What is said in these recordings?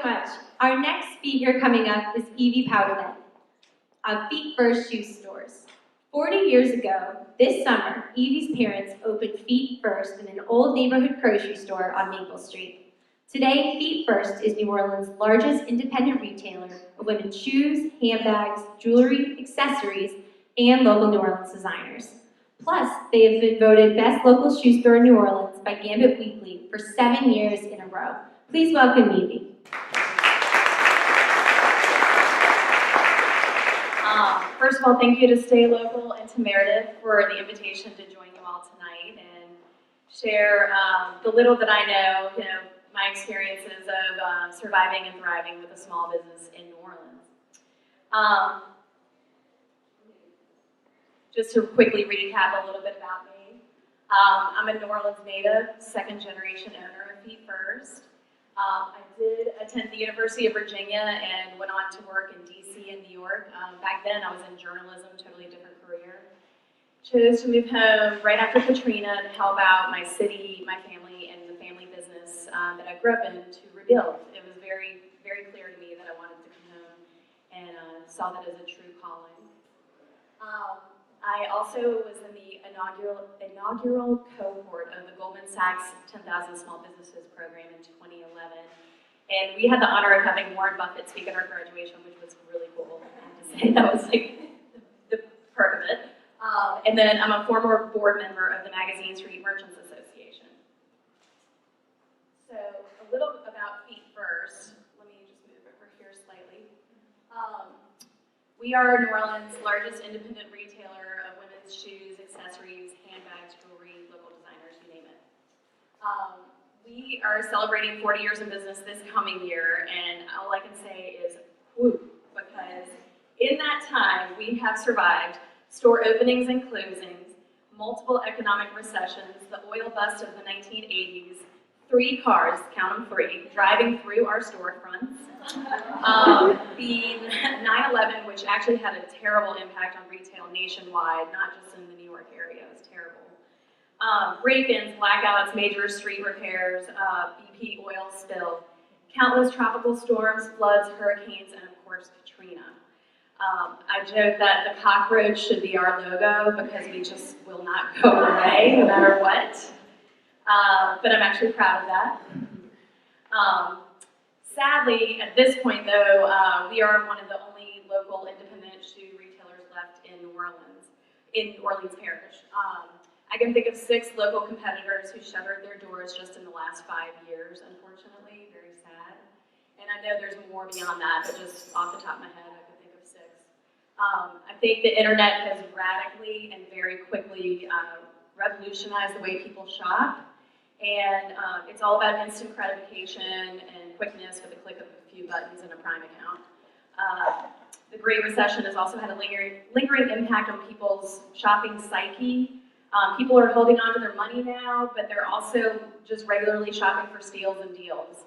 so much. Our next speaker coming up is Evie Poitevent of Feet First Shoe Stores. 40 years ago, this summer, Evie's parents opened Feet First in an old neighborhood grocery store on Maple Street. Today, Feet First is New Orleans' largest independent retailer of women's shoes, handbags, jewelry, accessories, and local New Orleans designers. Plus, they have been voted Best Local Shoe Store in New Orleans by Gambit Weekly for 7 years in a row. Please welcome Evie. First of all, thank you to Stay Local and to Meredith for the invitation to join you all tonight and share the little that I know, my experiences of surviving and thriving with a small business in New Orleans. Just to quickly recap a little bit about me. I'm a New Orleans native, second-generation owner of Feet First. I did attend the University of Virginia and went on to work in DC and New York. Back then I was in journalism, totally different career. Chose to move home right after Katrina to help out my city, my family, and the family business that I grew up in to rebuild. It was very, very clear to me that I wanted to come home and saw that as a true calling. I also was in the inaugural cohort of the Goldman Sachs 10,000 Small Businesses program in 2011. And we had the honor of having Warren Buffett speak at our graduation, which was really cool. I have to say, that was like the perk of it. And then I'm a former board member of the Magazine Street Merchants Association. So a little about Feet First. Let me just move over here slightly. We are New Orleans' largest independent retailer of women's shoes, accessories, handbags, jewelry, local designers, you name it. We are celebrating 40 years in business this coming year, and all I can say is whoop, because in that time, we have survived store openings and closings, multiple economic recessions, the oil bust of the 1980s, 3 cars, count them 3, driving through our storefronts, the 9/11, which actually had a terrible impact on retail nationwide, not just in the New York area, it was terrible. Break-ins, blackouts, major street repairs, BP oil spill, countless tropical storms, floods, hurricanes, and of course, Katrina. I joke that the cockroach should be our logo because we just will not go away no matter what. But I'm actually proud of that. Sadly, at this point though, we are one of the only local independent shoe retailers left in New Orleans Parish. I can think of 6 local competitors who shuttered their doors just in the last 5 years, unfortunately, very sad. And I know there's more beyond that, but just off the top of my head, I could think of 6. I think the internet has radically and very quickly revolutionized the way people shop. And it's all about instant gratification and quickness with a click of a few buttons in a Prime account. The Great Recession has also had a lingering impact on people's shopping psyche. People are holding on to their money now, but they're also just regularly shopping for steals and deals.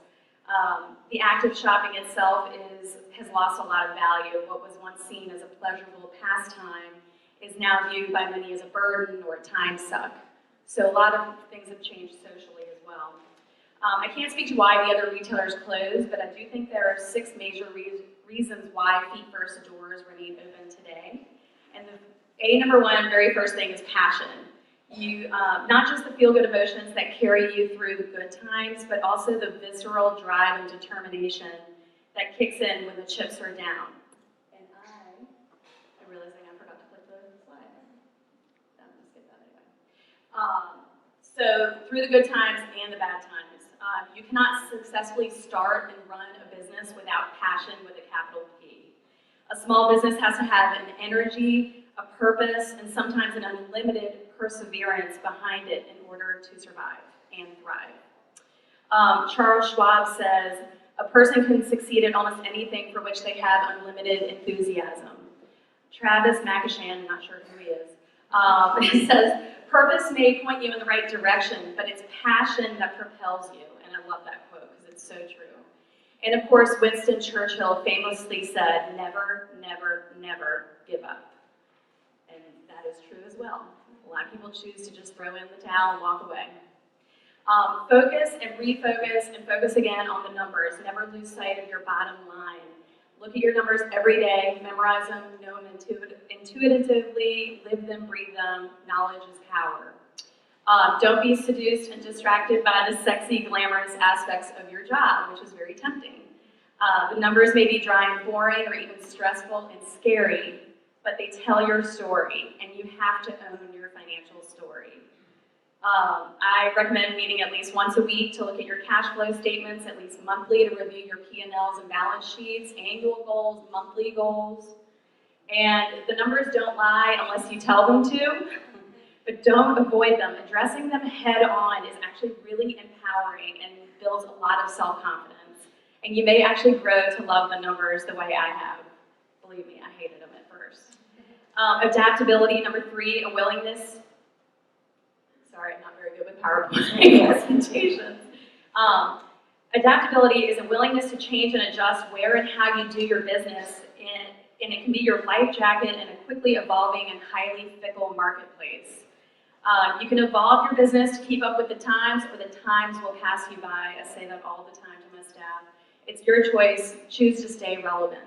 The act of shopping itself has lost a lot of value. What was once seen as a pleasurable pastime is now viewed by many as a burden or a time suck. So a lot of things have changed socially as well. I can't speak to why the other retailers closed, but I do think there are 6 major reasons why Feet First doors remain open today. And the number one, very first thing is passion. Not just the feel-good emotions that carry you through the good times, but also the visceral drive and determination that kicks in when the chips are down. And I realized I forgot to click the slide. I'm gonna skip that anyway. So through the good times and the bad times, you cannot successfully start and run a business without passion with a capital P. A small business has to have an energy, a purpose, and sometimes an unlimited perseverance behind it in order to survive and thrive. Charles Schwab says, a person can succeed at almost anything for which they have unlimited enthusiasm. Travis McEshan, I'm not sure who he is, says, purpose may point you in the right direction, but it's passion that propels you. And I love that quote because it's so true. And of course, Winston Churchill famously said, never, never, never give up. And that is true as well. A lot of people choose to just throw in the towel and walk away. Focus and refocus and focus again on the numbers. Never lose sight of your bottom line. Look at your numbers every day, memorize them, know them intuitively, live them, breathe them. Knowledge is power. Don't be seduced and distracted by the sexy, glamorous aspects of your job, which is very tempting. The numbers may be dry and boring or even stressful and scary, but they tell your story, and you have to own your financial story. I recommend meeting at least once a week to look at your cash flow statements, at least monthly to review your P&Ls and balance sheets, annual goals, monthly goals. And the numbers don't lie unless you tell them to, but don't avoid them. Addressing them head on is actually really empowering and builds a lot of self-confidence. And you may actually grow to love the numbers the way I have. Believe me, I hated them at first. Adaptability, number 3, a willingness. Sorry, I'm not very good with PowerPoint presentations. Adaptability is a willingness to change and adjust where and how you do your business, and it can be your life jacket in a quickly evolving and highly fickle marketplace. You can evolve your business to keep up with the times, or the times will pass you by. I say that all the time to my staff. It's your choice. Choose to stay relevant.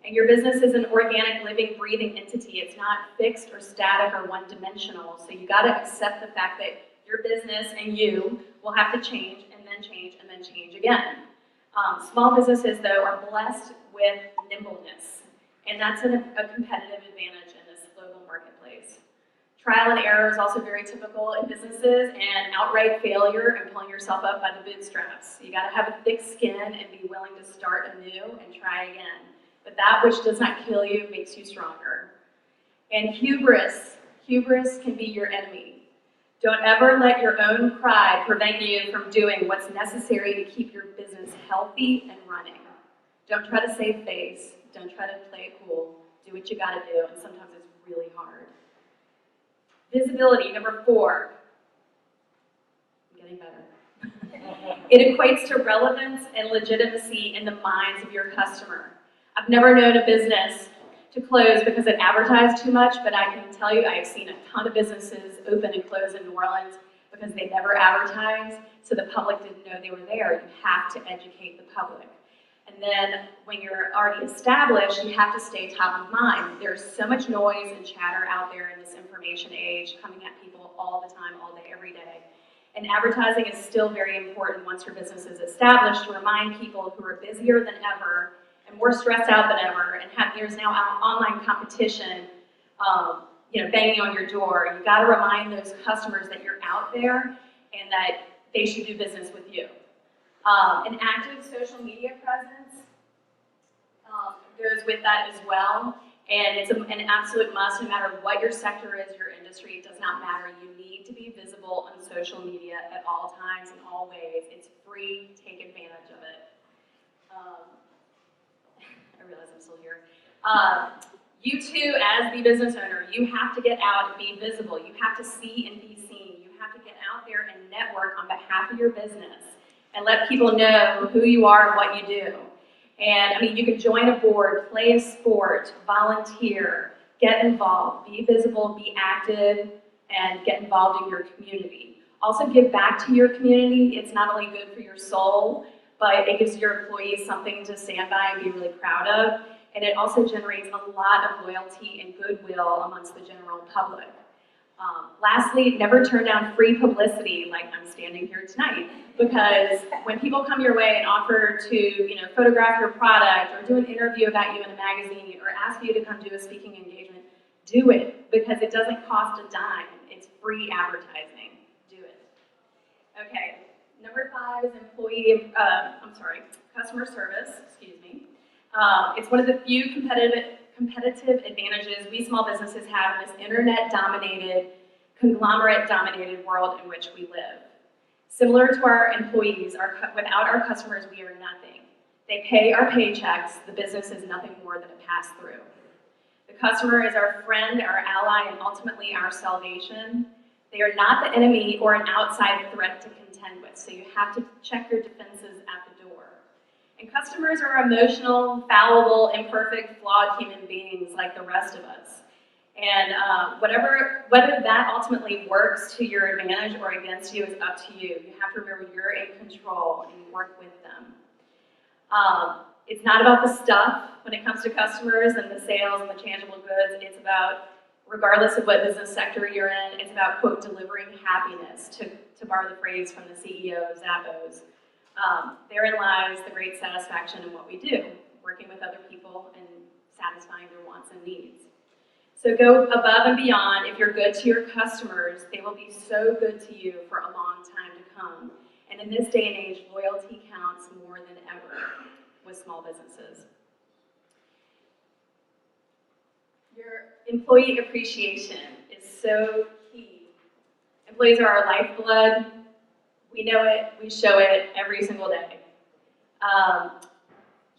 And your business is an organic, living, breathing entity. It's not fixed or static or one-dimensional. So you got to accept the fact that your business and you will have to change and then change and then change again. Small businesses, though, are blessed with nimbleness, and that's a competitive advantage in this global marketplace. Trial and error is also very typical in businesses, and outright failure and pulling yourself up by the bootstraps. You got to have a thick skin and be willing to start anew and try again. But that which does not kill you makes you stronger. And hubris can be your enemy. Don't ever let your own pride prevent you from doing what's necessary to keep your business healthy and running. Don't try to save face. Don't try to play it cool. Do what you got to do, and sometimes it's really hard. Visibility, number 4. I'm getting better. It equates to relevance and legitimacy in the minds of your customer. I've never known a business to close because it advertised too much, but I can tell you I've seen a ton of businesses open and close in New Orleans because they never advertised, so the public didn't know they were there. You have to educate the public. And then when you're already established, you have to stay top of mind. There's so much noise and chatter out there in this information age coming at people all the time, all day, every day. And advertising is still very important once your business is established to remind people who are busier than ever and more stressed out than ever, and there's now online competition, banging on your door. You got to remind those customers that you're out there and that they should do business with you. An active social media presence goes with that as well, and it's an absolute must no matter what your sector is, your industry, it does not matter. You need to be visible on social media at all times, in all ways. It's free, take advantage of it. I realize I'm still here. You too, as the business owner, you have to get out and be visible. You have to see and be seen. You have to get out there and network on behalf of your business and let people know who you are and what you do. And I mean, you can join a board, play a sport, volunteer, get involved, be visible, be active, and get involved in your community. Also give back to your community. It's not only good for your soul, but it gives your employees something to stand by and be really proud of. And it also generates a lot of loyalty and goodwill amongst the general public. Lastly, never turn down free publicity like I'm standing here tonight, because when people come your way and offer to photograph your product or do an interview about you in a magazine or ask you to come do a speaking engagement, do it, because it doesn't cost a dime. It's free advertising. Do it. Okay, number 5 is customer service, excuse me. It's one of the few competitive advantages we small businesses have in this internet-dominated, conglomerate-dominated world in which we live. Similar to our employees, without our customers, we are nothing. They pay our paychecks. The business is nothing more than a pass-through. The customer is our friend, our ally, and ultimately our salvation. They are not the enemy or an outside threat to contend with, so you have to check your defenses at the door. And customers are emotional, fallible, imperfect, flawed human beings like the rest of us. And whether that ultimately works to your advantage or against you is up to you. You have to remember you're in control and work with them. It's not about the stuff when it comes to customers and the sales and the tangible goods. It's about, regardless of what business sector you're in, it's about, quote, delivering happiness, to borrow the phrase from the CEO of Zappos. Therein lies the great satisfaction in what we do, working with other people and satisfying their wants and needs. So go above and beyond. If you're good to your customers, they will be so good to you for a long time to come. And in this day and age, loyalty counts more than ever with small businesses. Your employee appreciation is so key. Employees are our lifeblood. We know it, we show it every single day.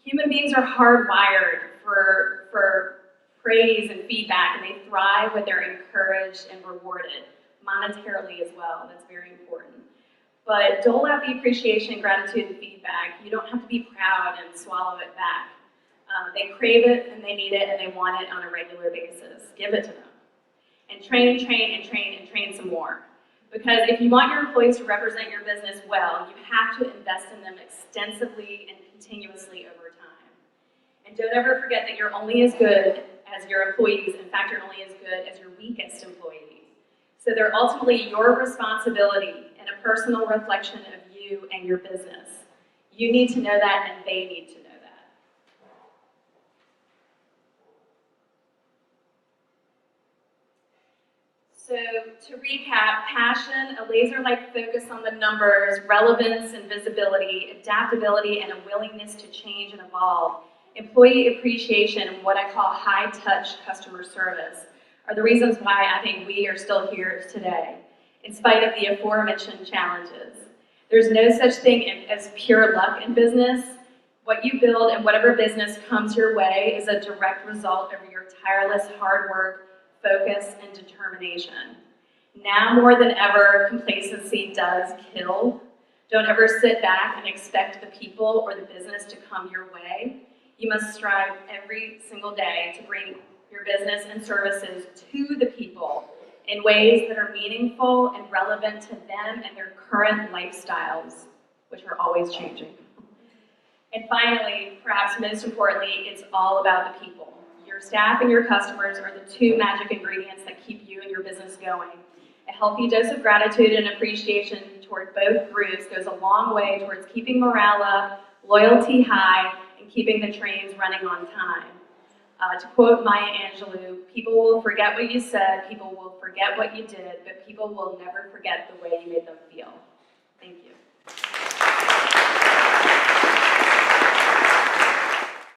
Human beings are hardwired for praise and feedback, and they thrive when they're encouraged and rewarded, monetarily as well. That's very important. But dole out the appreciation, gratitude, and feedback. You don't have to be proud and swallow it back. They crave it, and they need it, and they want it on a regular basis. Give it to them. And train, and train some more. Because if you want your employees to represent your business well, you have to invest in them extensively and continuously over time. And don't ever forget that you're only as good as your employees. In fact, you're only as good as your weakest employees. So they're ultimately your responsibility and a personal reflection of you and your business. You need to know that, and they need to know that. So to recap, passion, a laser-like focus on the numbers, relevance and visibility, adaptability, and a willingness to change and evolve. Employee appreciation and what I call high-touch customer service are the reasons why I think we are still here today, in spite of the aforementioned challenges. There's no such thing as pure luck in business. What you build and whatever business comes your way is a direct result of your tireless hard work, focus, and determination. Now more than ever, complacency does kill. Don't ever sit back and expect the people or the business to come your way. You must strive every single day to bring your business and services to the people in ways that are meaningful and relevant to them and their current lifestyles, which are always changing. And finally, perhaps most importantly, it's all about the people. Your staff and your customers are the two magic ingredients that keep you and your business going. A healthy dose of gratitude and appreciation toward both groups goes a long way towards keeping morale up, loyalty high, and keeping the trains running on time. To quote Maya Angelou, people will forget what you said, people will forget what you did, but people will never forget the way you made them feel. Thank you.